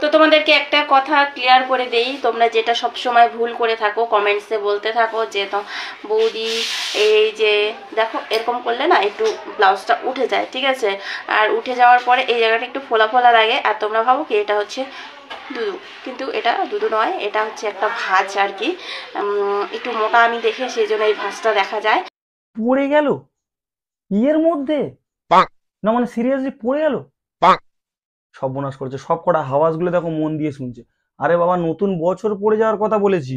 তো তোমাদেরকে একটা কথা ক্লিয়ার করে দেই, তোমরা যেটা সব সময় ভুল করে থাকো, কমেন্টসে বলতে থাকো যে তো বৌদি এই যে দেখো এরকম করলে না একটু ব্লাউজটা উঠে যায়, ঠিক আছে, আর উঠে যাওয়ার পরে এই জায়গাটা একটু ফোলা ফোলা লাগে, আর তোমরা ভাবো কি এটা হচ্ছে দুধু, কিন্তু এটা দুধু নয়, এটা হচ্ছে একটা ভাঁজ আর কি, একটু মোটা আমি দেখে সেই জন্য এই ভাঁজটা দেখা যায়। পড়ে গেল ইয়ের মধ্যে না, মানে সিরিয়াসলি পড়ে গেল, সর্বনাশ করেছে। সব কটা হাওয়াজগুলো দেখো মন দিয়ে শুনছে। আরে বাবা, নতুন বছর পড়ে যাওয়ার কথা বলেছি,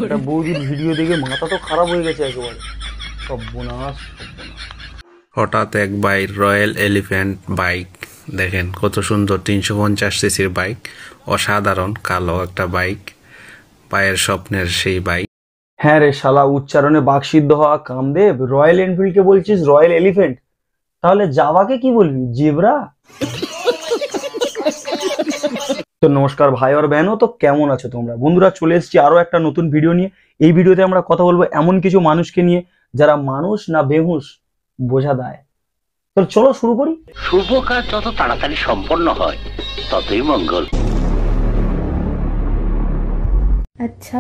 এটা বৌদির ভিডিও দেখে মাথা তো খারাপ হয়ে গেছে একেবারে। সর্বনাশ। হঠাৎ এক বাইক, রয়্যাল এলিফ্যান্ট বাইক, দেখেন কত সুন্দর, 350 সিসির বাইক, অসাধারণ কালো একটা বাইক, পায়ের স্বপ্নের সেই বাইক। হ্যাঁ রে শালা, উচ্চারণে বাকসিদ্ধ হওয়া কামদেব, রয়্যাল এনফিল্ডকে বলছিস রয়্যাল এলিফ্যান্ট, তাহলে জাভাকে কি বলবি, জেব্রা? তো নমস্কার ভাই আর বেনো, তো কেমন আছো তোমরা বন্ধুরা? চলে এসেছি আরো একটা নতুন ভিডিও নিয়ে। এই ভিডিওতে আমরা কথা বলবো এমন কিছু মানুষকে নিয়ে যারা মানুষ না বেহুশ বোঝা দেয়। তো চলো শুরু করি। শুভ কাজ যত তাড়াতাড়ি সম্পন্ন হয় ততই মঙ্গল। আচ্ছা,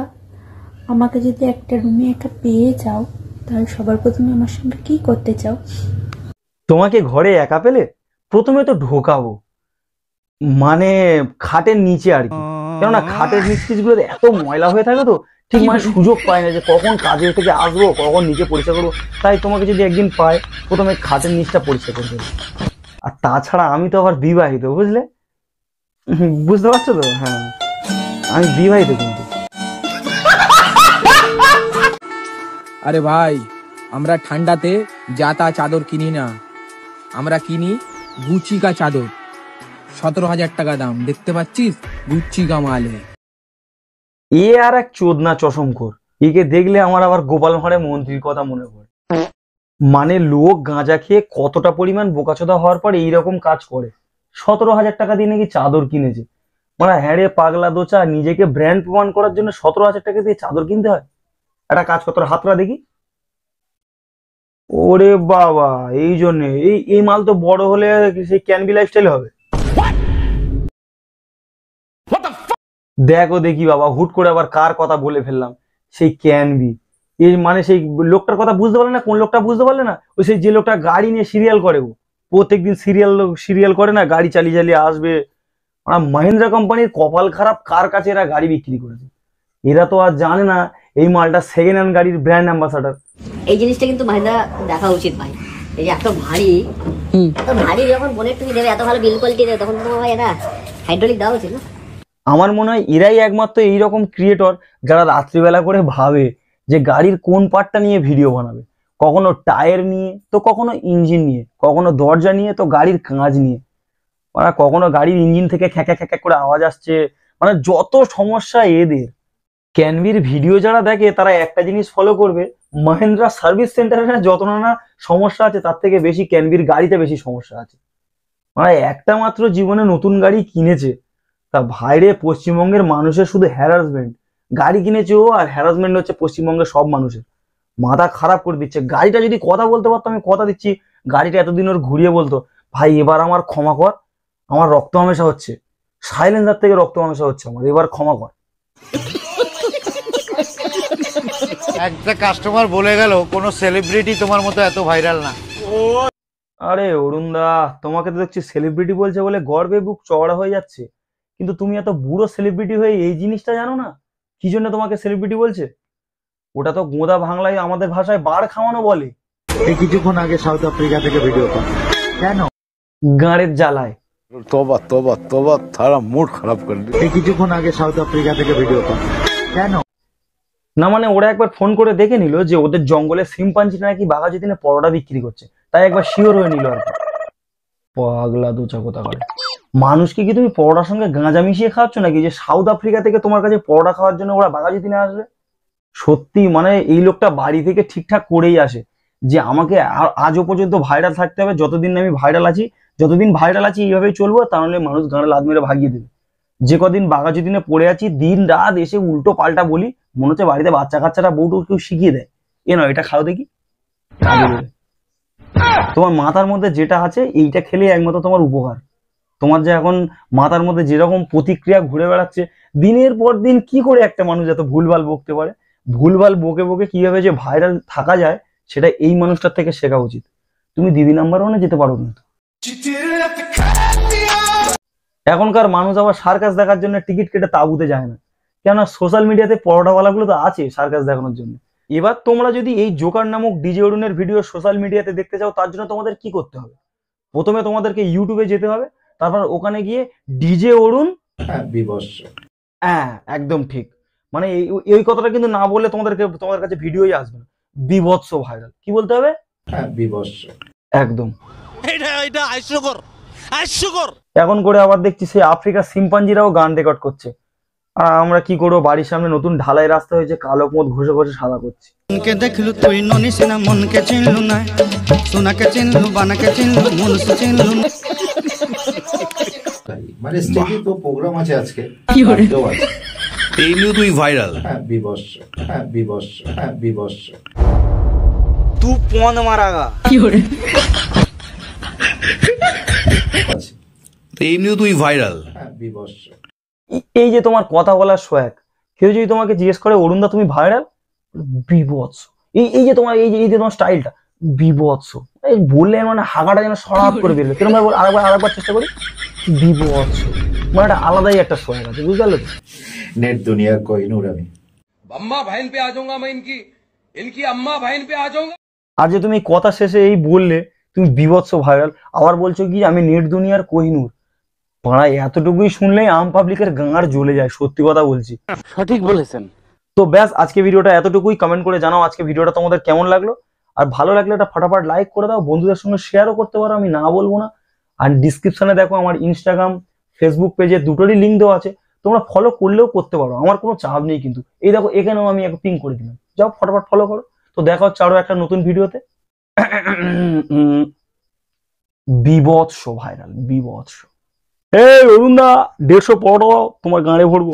আমাকে যদি একটা রুমে একা পেয়ে যাও তাহলে সবার প্রথমে আমার সঙ্গে কি করতে চাও? তোমাকে ঘরে একা পেলে প্রথমে তো ঢোকাবো, মানে খাটের নিচে আর কি, কেননা খাটের নিচ গুলো এত ময়লা হয়ে থাকে তো ঠিক মানে সুযোগ পায় না যে কখন কাজে থেকে আসবো, কখন নিচে পরিষ্কার করবো। তাই তোমাকে যদি একদিন পাই, প্রথমে খাটের নিচটা পরিষ্কার করে দেবো। আর তাছাড়া আমি তো আবার বিবাহিত, বুঝলে? বুঝতে পারছো তো? হ্যাঁ, আমি বিবাহিত কিন্তু। আরে ভাই, আমরা ঠান্ডাতে জাতা চাদর কিনি না, আমরা কিনি গুচি কা চাদর, 17,000 টাকা দাম, দেখতে পাচ্ছিস, গুচি কা মাল। এ আর এক চোদনা চশমখোর, একে দেখলে আমার আবার গোপাল ভাঁড়ের মন্ত্রীর কথা মনে পড়ে। মানে লোক গাঁজা খেয়ে কতটা পরিমাণ বোকাচোদা হওয়ার পর এইরকম কাজ করে, 17,000 টাকা দিয়ে নাকি চাদর কিনেছে। মানে হ্যাঁ রে পাগলা দোচা, নিজেকে ব্র্যান্ড প্রমাণ করার জন্য 17,000 টাকা দিয়ে চাদর কিনতে হয়? একটা কাজ কত হাতরা দেখি। ওরে বাবা, এই জন্যে এই মাল তো বড় হলে সেই ক্যানবি লাইফস্টাইল হবে। দেখো দেখি বাবা, হুট করে আবার কার কথা বলে ফেললাম, সেই ক্যানবি। এই মানে সেই লোকটার কথা বুঝতে পারলে না? কোন লোকটা বুঝতে পারলে না? ওই সেই যে লোকটা গাড়ি নিয়ে সিরিয়াল করে, ও প্রত্যেকদিন সিরিয়াল করে না, গাড়ি চালিয়ে চালিয়ে আসবে। মহিন্দ্রা কোম্পানির কপাল খারাপ, কার কাছে এরা গাড়ি বিক্রি করেছে। এরা তো আর জানে না এই মালটা সেকেন্ড হ্যান্ড গাড়ির ব্র্যান্ড অ্যাম্বাসাডার। এই জিনিসটা কিন্তু মহিন্দ্রা দেখা উচিত ভাই। এই যে এত ভারী যখন বোনেট তুমি দেবে, এত ভালো বিল কোয়ালিটি দেবে, তখন তো ভাই এটা হাইড্রোলিক দেওয়া উচিত না? আমার মনে হয় এরাই একমাত্র এইরকম ক্রিয়েটর যারা রাত্রিবেলা করে ভাবে যে গাড়ির কোন পার্টটা নিয়ে ভিডিও বানাবে। কখনো টায়ার নিয়ে, তো কখনো ইঞ্জিন নিয়ে, কখনো দরজা নিয়ে, তো গাড়ির কাঁচ নিয়ে, মানে কখনো গাড়ির ইঞ্জিন থেকে খ্যাঁকা খ্যাঁকা করে আওয়াজ আসছে। মানে যত সমস্যা এদের। ক্যানভির ভিডিও যারা দেখে তারা একটা জিনিস ফলো করবে, মহিন্দ্রা সার্ভিস সেন্টারে যত না সমস্যা আছে তার থেকে বেশি ক্যানভির গাড়িতে বেশি সমস্যা আছে। মানে একটা মাত্র জীবনে নতুন গাড়ি কিনেছে, তা ভাইরে পশ্চিমবঙ্গের মানুষের শুধু হ্যারাসমেন্ট। গাড়ি কিনেছে ও, আর হ্যারাসমেন্ট হচ্ছে পশ্চিমবঙ্গের সব মানুষের। মাথা খারাপ করে দিচ্ছে। গাড়িটা যদি কথা বলতে পারতো, আমি কথা দিচ্ছি গাড়িটা এতদিন ওর ঘুরিয়ে বলতো, ভাই এবার আমার ক্ষমা কর, আমার রক্ত হামেশা হচ্ছে, সাইলেন্সার থেকে রক্ত হামেশা হচ্ছে আমার, এবার ক্ষমা কর। একটা কাস্টমার বলে গেল কোনো সেলিব্রিটি তোমার মতো এত ভাইরাল না। আরে অরুণদা, তোমাকে তো দেখছি সেলিব্রিটি বলছে বলে গর্বে বুক চওড়া হয়ে যাচ্ছে, কিন্তু তুমি এত বুড়ো সেলিব্রিটি হয়ে এই জিনিসটা জানো না কি জন্য তোমাকে সেলিব্রিটি বলছে? ওটা তো গোদা বাংলায় আমাদের ভাষায় বার খাওয়ানো বলে। এই কিছুক্ষণ আগে সাউথ আফ্রিকা থেকে ভিডিও কল। কেন? গাঁড়ের জ্বালায়। তোবা তোবা তোবা, তারা মুড খারাপ করে দিল। এই কিছুক্ষণ আগে সাউথ আফ্রিকা থেকে ভিডিও কল। কেন? না মানে ওরা একবার ফোন করে দেখে নিল যে ওদের জঙ্গলে শিম্পাঞ্জিটা নাকি বাঘাযতীনে পরোটা বিক্রি করছে, তাই একবার শিওর হয়ে নিল আর কি। পাগলা দোচা কথা করে। মানুষকে কি তুমি পরোটার সঙ্গে গাঁজা মিশিয়ে খাওয়াচ্ছ নাকি, যে সাউথ আফ্রিকা থেকে তোমার কাছে পরোটা খাওয়ার জন্য ওরা বাঘাযতীনে আসবে? সত্যি মানে এই লোকটা বাড়ি থেকে ঠিকঠাক করেই আসে যে আমাকে আজও পর্যন্ত ভাইরাল থাকতে হবে, যতদিন আমি ভাইরাল আছি, যতদিন ভাইরাল আছি এইভাবেই চলবো, তাহলে মানুষ গাঁড়ে লাদ মেরে ভাগিয়ে দেবে। যে কদিন বাঘাযতীনে পড়ে আছি, দিন রাত এসে উল্টো পাল্টা বলি, মনে হচ্ছে বাড়িতে বাচ্চা কাচ্চারা বউটু কেউ শিখিয়ে দেয়, এ নয় এটা খাও দেখি। তোমার মাথার মধ্যে যেটা আছে এইটা খেলে একমাত্র তোমার উপকার, তোমার যে এখন মাথার মধ্যে যেরকম প্রতিক্রিয়া ঘুরে বেড়াচ্ছে, দিনের পর দিন কি করে একটা মানুষ এত ভুলভাল বকতে পারে? ভুলভাল বকে বকে কিভাবে যে ভাইরাল থাকা যায় সেটা এই মানুষটার থেকে শেখা উচিত। তুমি দিদি নাম্বার 1-এ যেতে পারো না। এখনকার মানুষ আবার সার্কাস দেখার জন্য টিকিট কেটে তাঁবুতে যায় না, কেননা সোশ্যাল মিডিয়াতে পরোটাওয়ালাগুলো তো আছে সার্কাস দেখানোর জন্য। এবার তোমরা যদি এই জোকার নামক ডিজে অরুণের ভিডিও সোশ্যাল মিডিয়াতে দেখতে চাও, তার জন্য তোমাদের কি করতে হবে? প্রথমে তোমাদেরকে ইউটিউবে যেতে হবে, তারপর ওখানে গিয়ে ডিজে অরুণ বিভৎস। হ্যাঁ একদম ঠিক, মানে এই কথাটা কিন্তু না বললে তোমাদের কাছে ভিডিওই আসবে না। বিভৎস ভাইরাল কি বলতে হবে? বিভৎস। একদম এখন করে আবার দেখছি সেই আফ্রিকার সিম্পাঞ্জিরাও গান রেকর্ড করছে, আর আমরা কি করবো? বাড়ির সামনে নতুন ঢালাই রাস্তা হয়েছে, কালো মদ ঘষে ঘষে সাদা করছি। মনকে দেখলু তুই ননিসিনা মনকে চিনলু না, সোনাকে চিনলু বানাকে চিনলু মনুষ্য চিনলু না। মানে স্টেজে তো প্রোগ্রাম আছে আজকে, এই নিয়ে তুই ভাইরাল। বিভৎস, বিভৎস, বিভৎস। তুই পন মারাগা এই নিয়ে তুই ভাইরাল। বিভৎস। এই যে তোমার কথা বলার সোয়াগ, কেউ যদি তোমাকে জিজ্ঞেস করে অরুণদা তুমি ভাইরাল, বিভৎস। এই যে তোমার এই যে তোমার স্টাইলটা বিভৎস, এই বললে মানে হাগাটা যেন সরাব করে বেরবে। কিরকম ভাবে আরেকবার চেষ্টা করি, বিভৎস। মানে একটা আলাদাই একটা সোয়াগ আছে, বুঝতে পারলে? নেট দুনিয়ার কোহিনূর আমি। अम्मा बहन पे आ जाऊंगा मैं, इनकी अम्मा बहन पे आ जाऊंगा। আর যে তুমি কথা শেষে এই বললে তুমি বিভৎস ভাইরাল, আবার বলছো কি আমি নেট দুনিয়ার কোহিনূর। পাড়া এতটুকুই শুনলেই আম পাবলিকের গাঁড় জ্বলে যায়, সত্যি কথা বলছি। সঠিক বলেছেন। তো ব্যাস, আজকে ভিডিওটা এতটুকুই। কমেন্ট করে জানাও আজকে ভিডিওটা তোমাদের কেমন লাগলো, আর ভালো লাগলে একটা ফটাফট লাইক করে দাও, বন্ধুদের সঙ্গে শেয়ারও করতে পারো, আমি না বলবো না। আর ডিসক্রিপশনে দেখো আমার ইনস্টাগ্রাম ফেসবুক পেজে দুটোরই লিঙ্ক দেওয়া আছে, তোমরা ফলো করলেও করতে পারো, আমার কোনো চাপ নেই কিন্তু। এই দেখো এখানেও আমি একটা পিং করে দিলাম, যাও ফটাফট ফলো করো। তো দেখা হচ্ছে আরো একটা নতুন ভিডিওতে। বিভৎস ভাইরাল, বিভৎস। এই অরুণদা 150 পরোটা তোমার গাঁড়ে ভরবো।